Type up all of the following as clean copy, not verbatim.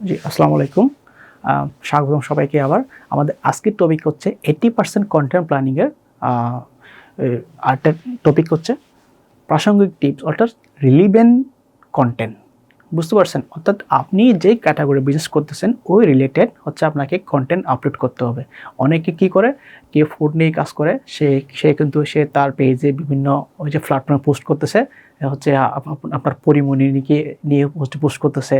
জি, আসসালামু আলাইকুম। স্বাগতম সবাইকে আবার। আমাদের আজকের টপিক হচ্ছে 80% কন্টেন্ট প্ল্যানিংয়ের আরেকটা টপিক হচ্ছে প্রাসঙ্গিক টিপস অর্থাৎ রিলিভেন্ট কন্টেন্ট। বুঝতে পারছেন? অর্থাৎ আপনি যে ক্যাটাগরি বিজনেস করতেছেন ওই রিলেটেড হচ্ছে আপনাকে কন্টেন্ট আপলোড করতে হবে। অনেকে কি করে, কেউ ফুড নিয়ে কাজ করে, সে কিন্তু তার পেজে বিভিন্ন ওই যে প্ল্যাটফর্মে পোস্ট করতেছে, হচ্ছে আপনার পরিমণিকে নিয়ে পোস্ট করতেছে,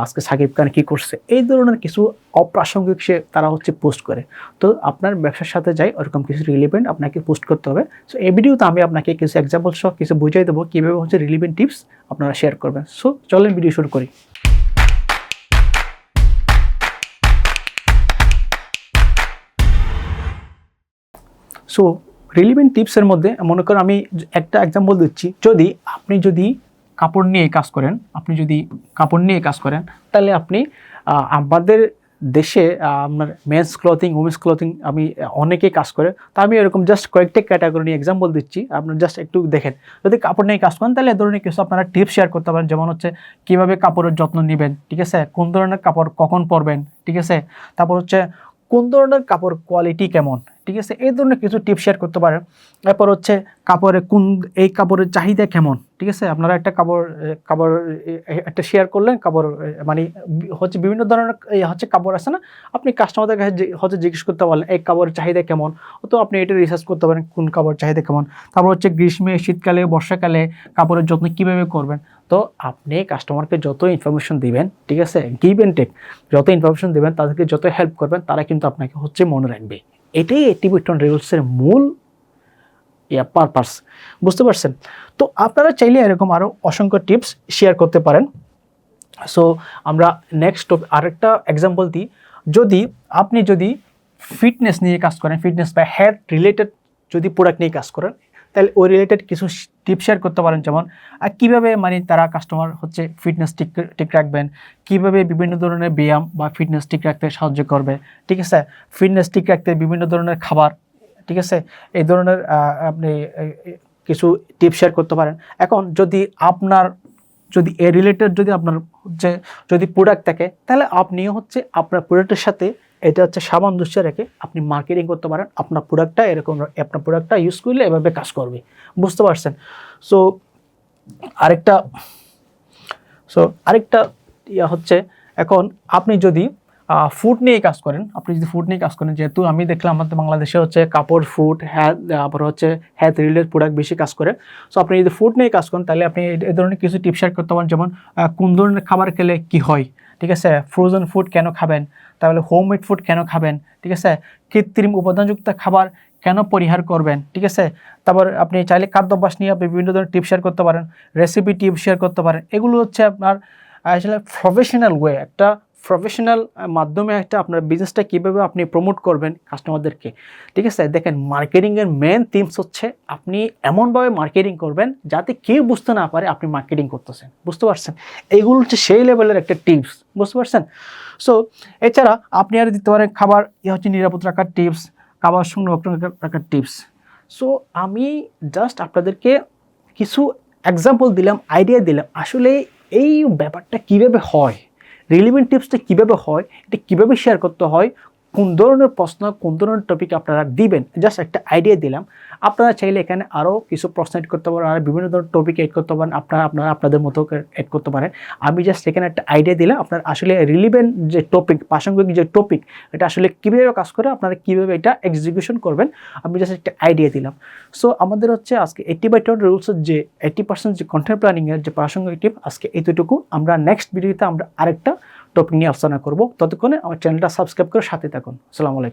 আজকে সাকিব খান কী করছে, এই ধরনের কিছু অপ্রাসঙ্গিক তারা হচ্ছে পোস্ট করে। তো আপনার ব্যবসার সাথে যাই ওরকম কিছু রিলেভেন্ট আপনাকে পোস্ট করতে হবে। সো এই ভিডিওতে আমি আপনাকে কিছু এক্সাম্পল সহ কিছু বুঝিয়ে দেবো কীভাবে হচ্ছে রিলেভেন্ট টিপস আপনারা শেয়ার করবেন। সো চলেন ভিডিও শুরু করি। সো রিলেভেন্ট টিপসের মধ্যে মনে করেন আমি একটা এক্সাম্পল দিচ্ছি। আপনি কাপড় নিয়ে কাজ করেন তাহলে আপনি আমাদের দেশে আপনার মেন্স ক্লথিং, উমেন্স ক্লথিং আমি অনেকেই কাজ করে। তা আমি এরকম জাস্ট কয়েকটা ক্যাটাগরি নিয়ে এক্সাম্পল দিচ্ছি, আপনার জাস্ট একটু দেখেন। যদি কাপড় নিয়ে কাজ করেন তাহলে এ ধরনের কিছু আপনারা টিপস শেয়ার করতে পারেন, যেমন হচ্ছে কীভাবে কাপড়ের যত্ন নেবেন, ঠিক আছে, কোন ধরনের কাপড় কখন পরবেন, ঠিক আছে, তারপর হচ্ছে কোন ধরনের কাপড় কোয়ালিটি কেমন, ঠিক আছে, এই ধরনের কিছু টিপস শেয়ার করতে পারেন। এরপর হচ্ছে এই কাপড়ের চাহিদা কেমন, ঠিক আছে, আপনারা একটা কাপড় একটা শেয়ার করলেন, কাপড় মানে হচ্ছে বিভিন্ন ধরনের হচ্ছে কাপড় আছে না, আপনি কাস্টমারদের কাছে হচ্ছে জিজ্ঞেস করতে পারলেন এই কাপড়ের চাহিদা কেমন, তো আপনি এটা রিসার্চ করতে পারেন কোন কাপড়ের চাহিদা কেমন। তারপর হচ্ছে গ্রীষ্মে, শীতকালে, বর্ষাকালে কাপড়ের যত্ন কীভাবে করবেন। তো আপনি কাস্টমারকে যত ইনফরমেশন দিবেন, ঠিক আছে, গিভ অ্যান্ড টেক, যত ইনফরমেশন দেবেন, তাদেরকে যত হেল্প করবেন, তারা কিন্তু আপনাকে হচ্ছে মনে রাখবে। এটাই 80% রুলসের মূল পারপাস। বুঝতে পারছেন? তো আপনারা চাইলে এরকম আরও অসংখ্য টিপস শেয়ার করতে পারেন। সো আমরা নেক্সট আরেকটা এক্সাম্পল দিই। আপনি যদি ফিটনেস নিয়ে কাজ করেন, ফিটনেস বা হেলথ রিলেটেড যদি প্রোডাক্ট নিয়ে কাজ করেন, তাহলে ওই রিলেটেড কিছু টিপস শেয়ার করতে পারেন, যেমন কীভাবে মানে তারা কাস্টমার হচ্ছে ফিটনেস ঠিক রাখবেন, কীভাবে বিভিন্ন ধরনের ব্যায়াম বা ফিটনেস ঠিক রাখতে সাহায্য করবে, ঠিক আছে, ফিটনেস ঠিক রাখতে বিভিন্ন ধরনের খাবার, ঠিক আছে, এই ধরনের আপনি কিছু টিপস শেয়ার করতে পারেন। এখন যদি এ রিলেটেড আপনার হচ্ছে যদি প্রোডাক্ট থাকে, তাহলে আপনিও হচ্ছে আপনার প্রোডাক্টের সাথে এটা হচ্ছে সামঞ্জস্য রেখে আপনি মার্কেটিং করতে পারেন। আপনার প্রোডাক্টটা ইউজ করলে এভাবে কাজ করবে। বুঝতে পারছেন? সো আরেকটা হচ্ছে, এখন আপনি যদি ফুড নিয়ে কাজ করেন, যেহেতু আমি দেখলাম আমাদের বাংলাদেশে হচ্ছে কাপড়, ফুড, তারপর হচ্ছে হেলথ রিলেটেড প্রোডাক্ট বেশি কাজ করে। সো আপনি যদি ফুড নিয়ে কাজ করেন তাহলে আপনি এই ধরনের কিছু টিপস শেয়ার করতে পারেন, যেমন কোন ধরনের খাবার খেলে কি হয়, ঠিক আছে, ফ্রোজেন ফুড কেন খাবেন, তাহলে হোমমেড ফুড কেন খাবেন, ঠিক আছে, কৃত্রিম উপাদানযুক্ত খাবার কেন পরিহার করবেন, ঠিক আছে। তারপর আপনি চাইলে খাদ্যাভ্যাস নিয়ে আপনি বিভিন্ন ধরনের টিপস শেয়ার করতে পারেন, রেসিপি টিপস শেয়ার করতে পারেন। এগুলো হচ্ছে আপনার আসলে প্রফেশনাল মাধ্যমে আপনার বিজনেসটা কীভাবে আপনি প্রমোট করবেন কাস্টমারদেরকে, ঠিক আছে। দেখেন, মার্কেটিংয়ের মেন থিমস হচ্ছে আপনি এমনভাবে মার্কেটিং করবেন যাতে কেউ বুঝতে না পারে আপনি মার্কেটিং করতেছেন। বুঝতে পারছেন? এইগুলো হচ্ছে সেই লেভেলের একটা টিপস। বুঝতে পারছেন? সো এছাড়া আপনি আর দিতে পারেন খাবার হচ্ছে নিরাপদ রাখার টিপস, খাবার সংরক্ষণ রাখার টিপস। সো আমি জাস্ট আপনাদেরকে কিছু এক্সাম্পল দিলাম, আইডিয়া দিলাম, আসলে এই ব্যাপারটা কীভাবে হয়, রিলেভেন্ট টিপসটা কীভাবে হয়, এটা কীভাবে শেয়ার করতে হয়, কোন ধরনের প্রশ্ন, কোন ধরনের টপিক আপনারা দিবেন, জাস্ট একটা আইডিয়া দিলাম। আপনারা চাইলে এখানে আরও কিছু প্রশ্ন এড করতে পারেন, আর বিভিন্ন ধরনের টপিক এড করতে পারেন, আপনারা আপনাদের মতো এড করতে পারেন। আমি জাস্ট এখানে একটা আইডিয়া দিলাম, আপনার আসলে রিলেভেন্ট যে টপিক, প্রাসঙ্গিক যে টপিক, এটা আসলে কীভাবে কাজ করে, আপনারা কীভাবে এটা এক্সিকিউশন করবেন, আমি জাস্ট একটা আইডিয়া দিলাম। সো আমাদের হচ্ছে আজকে 80/20 রুলসের যে 80% যে কন্টেন্ট প্ল্যানিংয়ের যে প্রাসঙ্গিক টিপ, আজকে এতটুকু। আমরা নেক্সট ভিডিওতে আমরা আরেকটা টপিক নিয়ে আলোচনা করব। ততক্ষণে আমার চ্যানেলটা সাবস্ক্রাইব করে সাথে থাকুন। আসসালামু আলাইকুম।